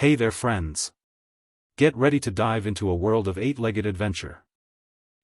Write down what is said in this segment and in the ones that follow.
Hey there friends! Get ready to dive into a world of eight-legged adventure.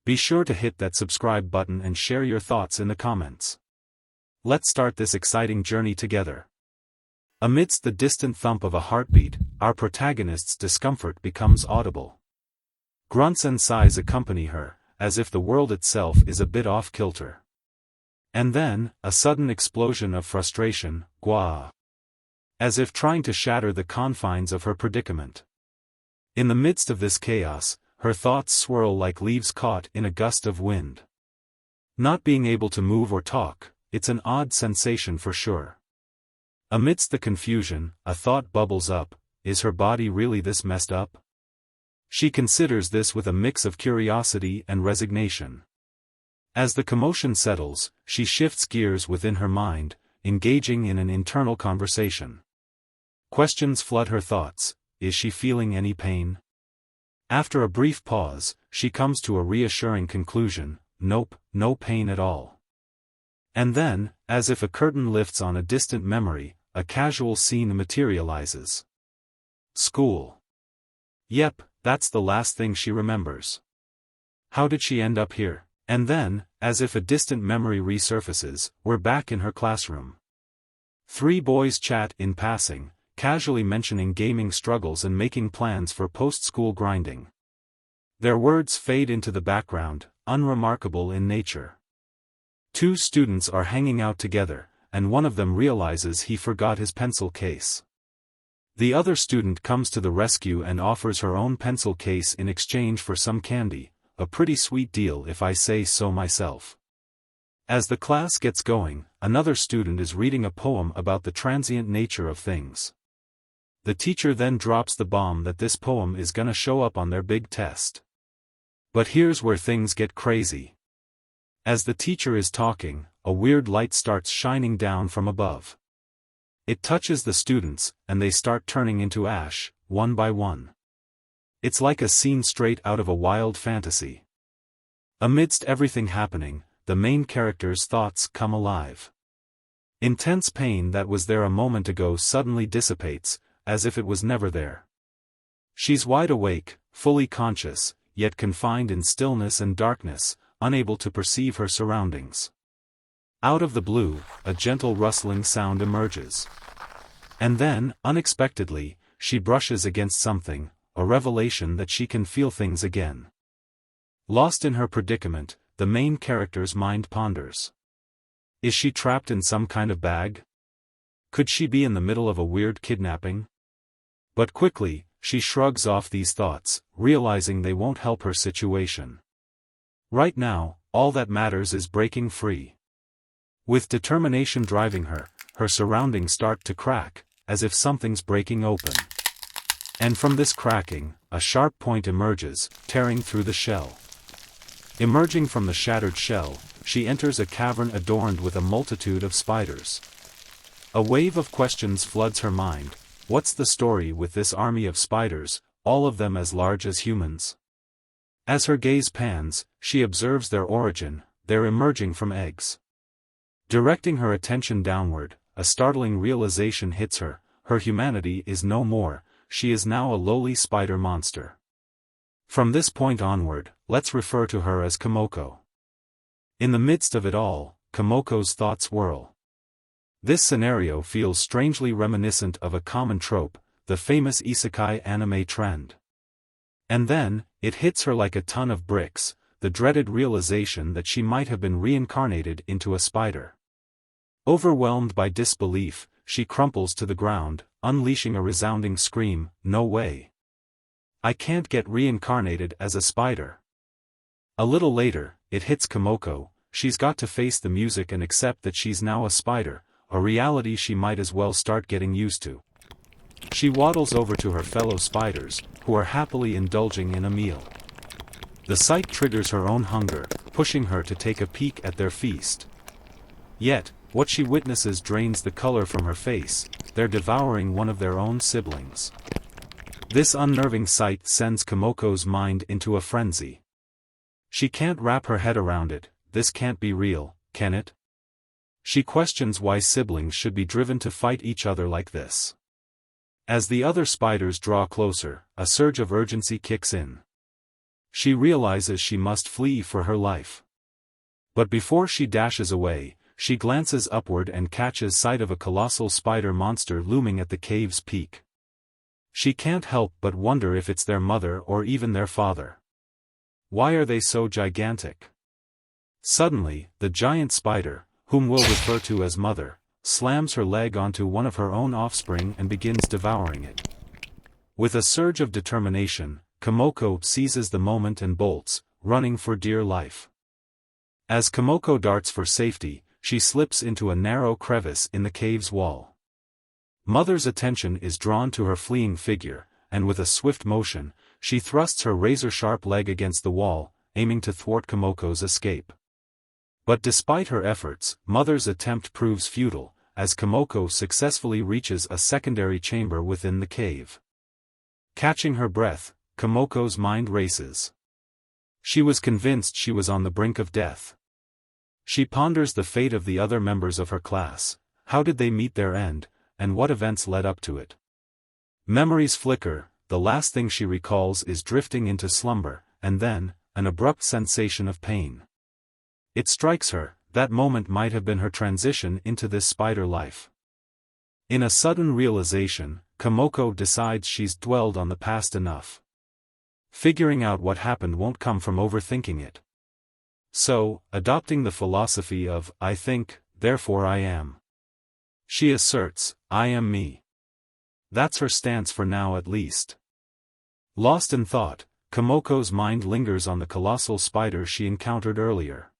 Be sure to hit that subscribe button and share your thoughts in the comments. Let's start this exciting journey together. Amidst the distant thump of a heartbeat, our protagonist's discomfort becomes audible. Grunts and sighs accompany her, as if the world itself is a bit off-kilter. And then, a sudden explosion of frustration, gwah! As if trying to shatter the confines of her predicament. In the midst of this chaos, her thoughts swirl like leaves caught in a gust of wind. Not being able to move or talk, it's an odd sensation for sure. Amidst the confusion, a thought bubbles up: is her body really this messed up? She considers this with a mix of curiosity and resignation. As the commotion settles, she shifts gears within her mind, engaging in an internal conversation. Questions flood her thoughts. Is she feeling any pain? After a brief pause, she comes to a reassuring conclusion: nope, no pain at all. And then, as if a curtain lifts on a distant memory, a casual scene materializes. School. Yep, that's the last thing she remembers. How did she end up here? And then, as if a distant memory resurfaces, we're back in her classroom. Three boys chat in passing, casually mentioning gaming struggles and making plans for post-school grinding. Their words fade into the background, unremarkable in nature. Two students are hanging out together, and one of them realizes he forgot his pencil case. The other student comes to the rescue and offers her own pencil case in exchange for some candy, a pretty sweet deal if I say so myself. As the class gets going, another student is reading a poem about the transient nature of things. The teacher then drops the bomb that this poem is gonna show up on their big test. But here's where things get crazy. As the teacher is talking, a weird light starts shining down from above. It touches the students, and they start turning into ash, one by one. It's like a scene straight out of a wild fantasy. Amidst everything happening, the main character's thoughts come alive. Intense pain that was there a moment ago suddenly dissipates, as if it was never there. She's wide awake, fully conscious, yet confined in stillness and darkness, unable to perceive her surroundings. Out of the blue, a gentle rustling sound emerges. And then, unexpectedly, she brushes against something, a revelation that she can feel things again. Lost in her predicament, the main character's mind ponders. Is she trapped in some kind of bag? Could she be in the middle of a weird kidnapping? But quickly, she shrugs off these thoughts, realizing they won't help her situation. Right now, all that matters is breaking free. With determination driving her, her surroundings start to crack, as if something's breaking open. And from this cracking, a sharp point emerges, tearing through the shell. Emerging from the shattered shell, she enters a cavern adorned with a multitude of spiders. A wave of questions floods her mind. What's the story with this army of spiders, all of them as large as humans? As her gaze pans, she observes their origin: they're emerging from eggs. Directing her attention downward, a startling realization hits her: her humanity is no more, she is now a lowly spider monster. From this point onward, let's refer to her as Komoko. In the midst of it all, Komoko's thoughts whirl. This scenario feels strangely reminiscent of a common trope, the famous isekai anime trend. And then, it hits her like a ton of bricks, the dreaded realization that she might have been reincarnated into a spider. Overwhelmed by disbelief, she crumples to the ground, unleashing a resounding scream: no way! I can't get reincarnated as a spider. A little later, it hits Komoko: she's got to face the music and accept that she's now a spider, a reality she might as well start getting used to. She waddles over to her fellow spiders, who are happily indulging in a meal. The sight triggers her own hunger, pushing her to take a peek at their feast. Yet, what she witnesses drains the color from her face: they're devouring one of their own siblings. This unnerving sight sends Komoko's mind into a frenzy. She can't wrap her head around it. This can't be real, can it? She questions why siblings should be driven to fight each other like this. As the other spiders draw closer, a surge of urgency kicks in. She realizes she must flee for her life. But before she dashes away, she glances upward and catches sight of a colossal spider monster looming at the cave's peak. She can't help but wonder if it's their mother or even their father. Why are they so gigantic? Suddenly, the giant spider, whom we'll refer to as Mother, slams her leg onto one of her own offspring and begins devouring it. With a surge of determination, Komoko seizes the moment and bolts, running for dear life. As Komoko darts for safety, she slips into a narrow crevice in the cave's wall. Mother's attention is drawn to her fleeing figure, and with a swift motion, she thrusts her razor-sharp leg against the wall, aiming to thwart Komoko's escape. But despite her efforts, Mother's attempt proves futile, as Komoko successfully reaches a secondary chamber within the cave. Catching her breath, Komoko's mind races. She was convinced she was on the brink of death. She ponders the fate of the other members of her class. How did they meet their end, and what events led up to it? Memories flicker. The last thing she recalls is drifting into slumber, and then, an abrupt sensation of pain. It strikes her, that moment might have been her transition into this spider life. In a sudden realization, Komoko decides she's dwelled on the past enough. Figuring out what happened won't come from overthinking it. So, adopting the philosophy of, I think, therefore I am. She asserts, I am me. That's her stance for now at least. Lost in thought, Komoko's mind lingers on the colossal spider she encountered earlier.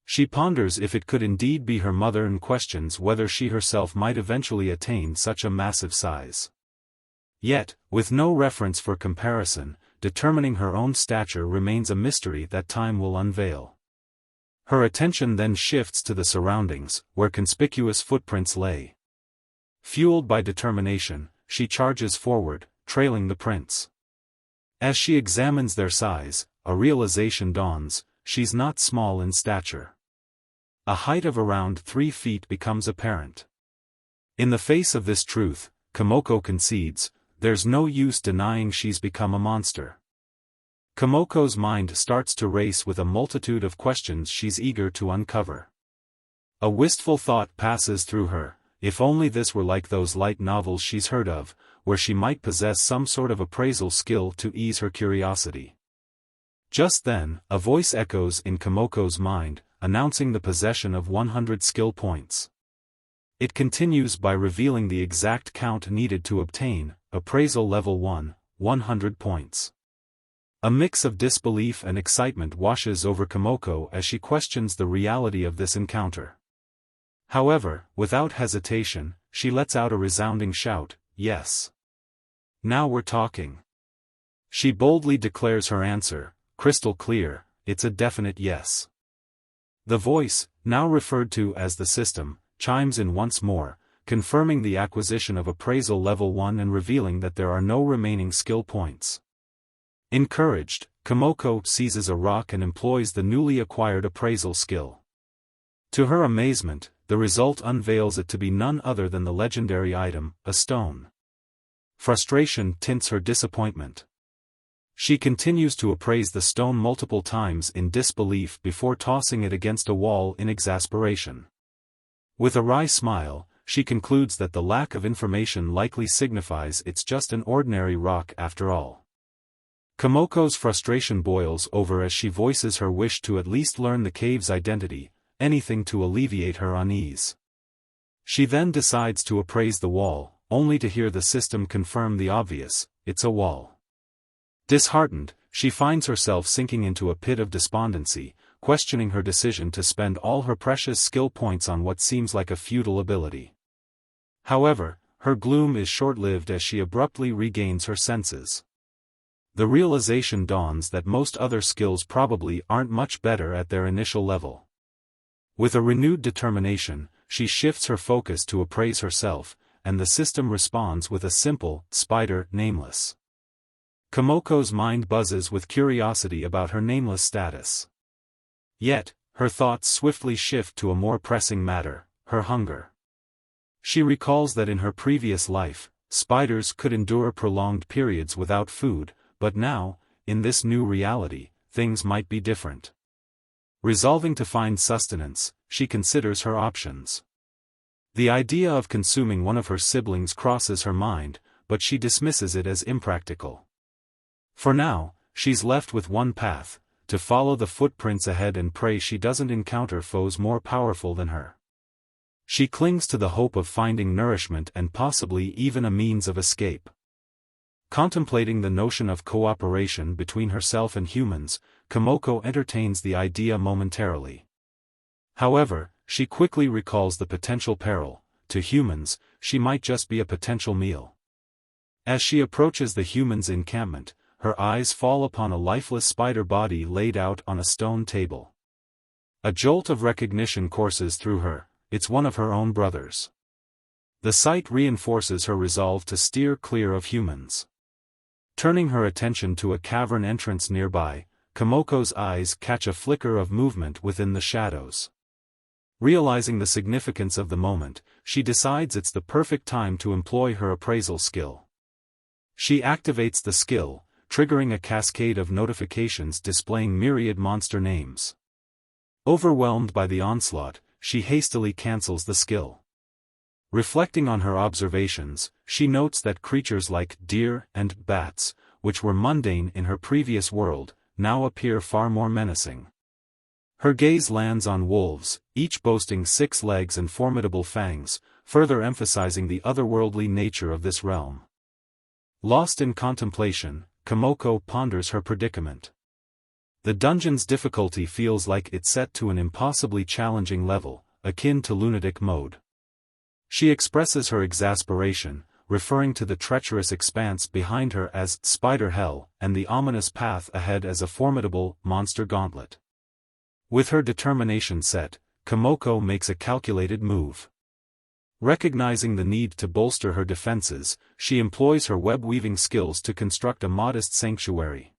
She ponders if it could indeed be her mother and questions whether she herself might eventually attain such a massive size. Yet, with no reference for comparison, determining her own stature remains a mystery that time will unveil. Her attention then shifts to the surroundings, where conspicuous footprints lay. Fueled by determination, she charges forward, trailing the prints. As she examines their size, a realization dawns: she's not small in stature. A height of around 3 feet becomes apparent. In the face of this truth, Komoko concedes, there's no use denying she's become a monster. Komoko's mind starts to race with a multitude of questions she's eager to uncover. A wistful thought passes through her: if only this were like those light novels she's heard of, where she might possess some sort of appraisal skill to ease her curiosity. Just then, a voice echoes in Komoko's mind, announcing the possession of 100 skill points. It continues by revealing the exact count needed to obtain, appraisal level 1, 100 points. A mix of disbelief and excitement washes over Komoko as she questions the reality of this encounter. However, without hesitation, she lets out a resounding shout, yes. Now we're talking. She boldly declares her answer, crystal clear: it's a definite yes. The voice, now referred to as the system, chimes in once more, confirming the acquisition of appraisal level 1 and revealing that there are no remaining skill points. Encouraged, Komoko seizes a rock and employs the newly acquired appraisal skill. To her amazement, the result unveils it to be none other than the legendary item, a stone. Frustration tints her disappointment. She continues to appraise the stone multiple times in disbelief before tossing it against a wall in exasperation. With a wry smile, she concludes that the lack of information likely signifies it's just an ordinary rock after all. Komoko's frustration boils over as she voices her wish to at least learn the cave's identity, anything to alleviate her unease. She then decides to appraise the wall, only to hear the system confirm the obvious: it's a wall. Disheartened, she finds herself sinking into a pit of despondency, questioning her decision to spend all her precious skill points on what seems like a futile ability. However, her gloom is short-lived as she abruptly regains her senses. The realization dawns that most other skills probably aren't much better at their initial level. With a renewed determination, she shifts her focus to appraise herself, and the system responds with a simple, spider, nameless. Komoko's mind buzzes with curiosity about her nameless status. Yet, her thoughts swiftly shift to a more pressing matter: her hunger. She recalls that in her previous life, spiders could endure prolonged periods without food, but now, in this new reality, things might be different. Resolving to find sustenance, she considers her options. The idea of consuming one of her siblings crosses her mind, but she dismisses it as impractical. For now, she's left with one path: to follow the footprints ahead and pray she doesn't encounter foes more powerful than her. She clings to the hope of finding nourishment and possibly even a means of escape. Contemplating the notion of cooperation between herself and humans, Komoko entertains the idea momentarily. However, she quickly recalls the potential peril. To humans, she might just be a potential meal. As she approaches the humans' encampment, her eyes fall upon a lifeless spider body laid out on a stone table. A jolt of recognition courses through her. It's one of her own brothers. The sight reinforces her resolve to steer clear of humans. Turning her attention to a cavern entrance nearby, Komoko's eyes catch a flicker of movement within the shadows. Realizing the significance of the moment, she decides it's the perfect time to employ her appraisal skill. She activates the skill, triggering a cascade of notifications displaying myriad monster names. Overwhelmed by the onslaught, she hastily cancels the skill. Reflecting on her observations, she notes that creatures like deer and bats, which were mundane in her previous world, now appear far more menacing. Her gaze lands on wolves, each boasting 6 legs and formidable fangs, further emphasizing the otherworldly nature of this realm. Lost in contemplation, Komoko ponders her predicament. The dungeon's difficulty feels like it's set to an impossibly challenging level, akin to lunatic mode. She expresses her exasperation, referring to the treacherous expanse behind her as Spider Hell and the ominous path ahead as a formidable monster gauntlet. With her determination set, Komoko makes a calculated move. Recognizing the need to bolster her defenses, she employs her web-weaving skills to construct a modest sanctuary.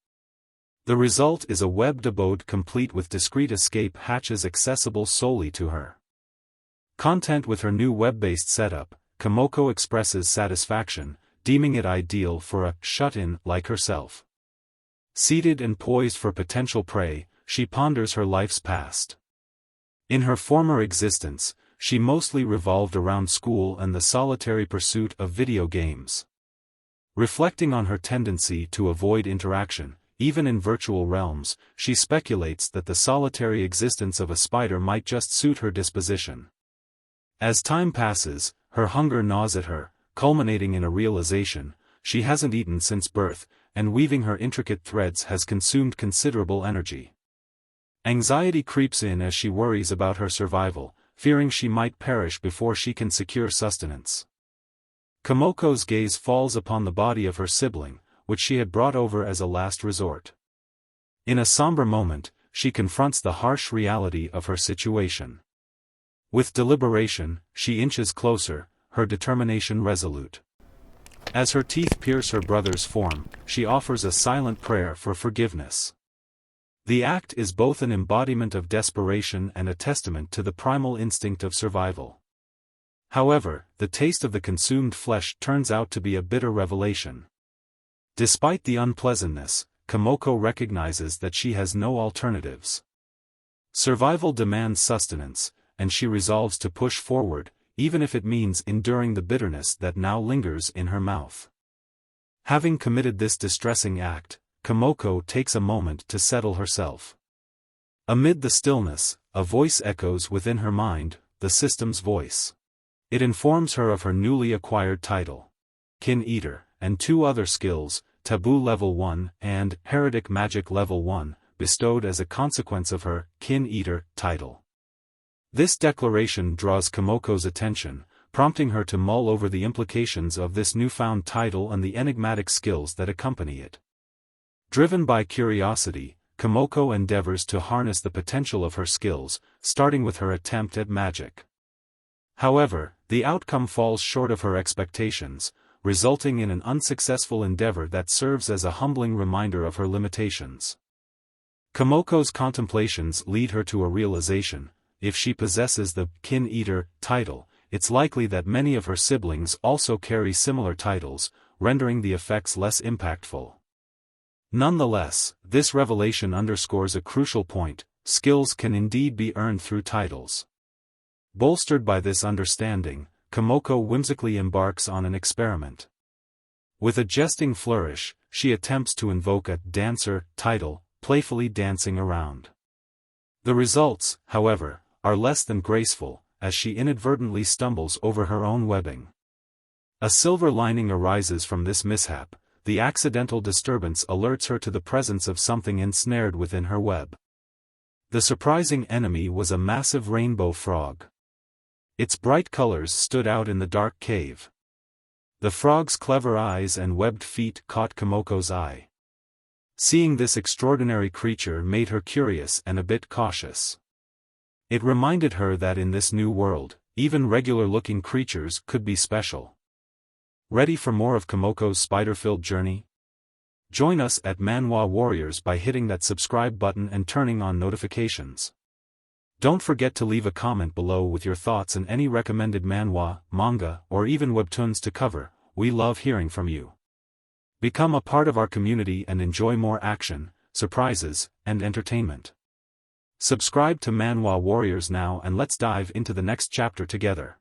The result is a webbed abode complete with discreet escape hatches accessible solely to her. Content with her new web-based setup, Komoko expresses satisfaction, deeming it ideal for a shut-in like herself. Seated and poised for potential prey, she ponders her life's past. In her former existence, she mostly revolved around school and the solitary pursuit of video games. Reflecting on her tendency to avoid interaction, even in virtual realms, she speculates that the solitary existence of a spider might just suit her disposition. As time passes, her hunger gnaws at her, culminating in a realization: she hasn't eaten since birth, and weaving her intricate threads has consumed considerable energy. Anxiety creeps in as she worries about her survival, fearing she might perish before she can secure sustenance. Komoko's gaze falls upon the body of her sibling, which she had brought over as a last resort. In a somber moment, she confronts the harsh reality of her situation. With deliberation, she inches closer, her determination resolute. As her teeth pierce her brother's form, she offers a silent prayer for forgiveness. The act is both an embodiment of desperation and a testament to the primal instinct of survival. However, the taste of the consumed flesh turns out to be a bitter revelation. Despite the unpleasantness, Komoko recognizes that she has no alternatives. Survival demands sustenance, and she resolves to push forward, even if it means enduring the bitterness that now lingers in her mouth. Having committed this distressing act, Komoko takes a moment to settle herself. Amid the stillness, a voice echoes within her mind, the system's voice. It informs her of her newly acquired title, Kin Eater, and 2 other skills, Taboo Level 1 and Heretic Magic Level 1, bestowed as a consequence of her Kin Eater title. This declaration draws Komoko's attention, prompting her to mull over the implications of this newfound title and the enigmatic skills that accompany it. Driven by curiosity, Komoko endeavors to harness the potential of her skills, starting with her attempt at magic. However, the outcome falls short of her expectations, resulting in an unsuccessful endeavor that serves as a humbling reminder of her limitations. Komoko's contemplations lead her to a realization: if she possesses the Kin Eater title, it's likely that many of her siblings also carry similar titles, rendering the effects less impactful. Nonetheless, this revelation underscores a crucial point: skills can indeed be earned through titles. Bolstered by this understanding, Komoko whimsically embarks on an experiment. With a jesting flourish, she attempts to invoke a dancer title, playfully dancing around. The results, however, are less than graceful, as she inadvertently stumbles over her own webbing. A silver lining arises from this mishap: the accidental disturbance alerts her to the presence of something ensnared within her web. The surprising enemy was a massive rainbow frog. Its bright colors stood out in the dark cave. The frog's clever eyes and webbed feet caught Komoko's eye. Seeing this extraordinary creature made her curious and a bit cautious. It reminded her that in this new world, even regular-looking creatures could be special. Ready for more of Komoko's spider-filled journey? Join us at Manhwa Warriors by hitting that subscribe button and turning on notifications. Don't forget to leave a comment below with your thoughts and any recommended manhwa, manga, or even webtoons to cover. We love hearing from you. Become a part of our community and enjoy more action, surprises, and entertainment. Subscribe to Manhwa Warriors now and let's dive into the next chapter together.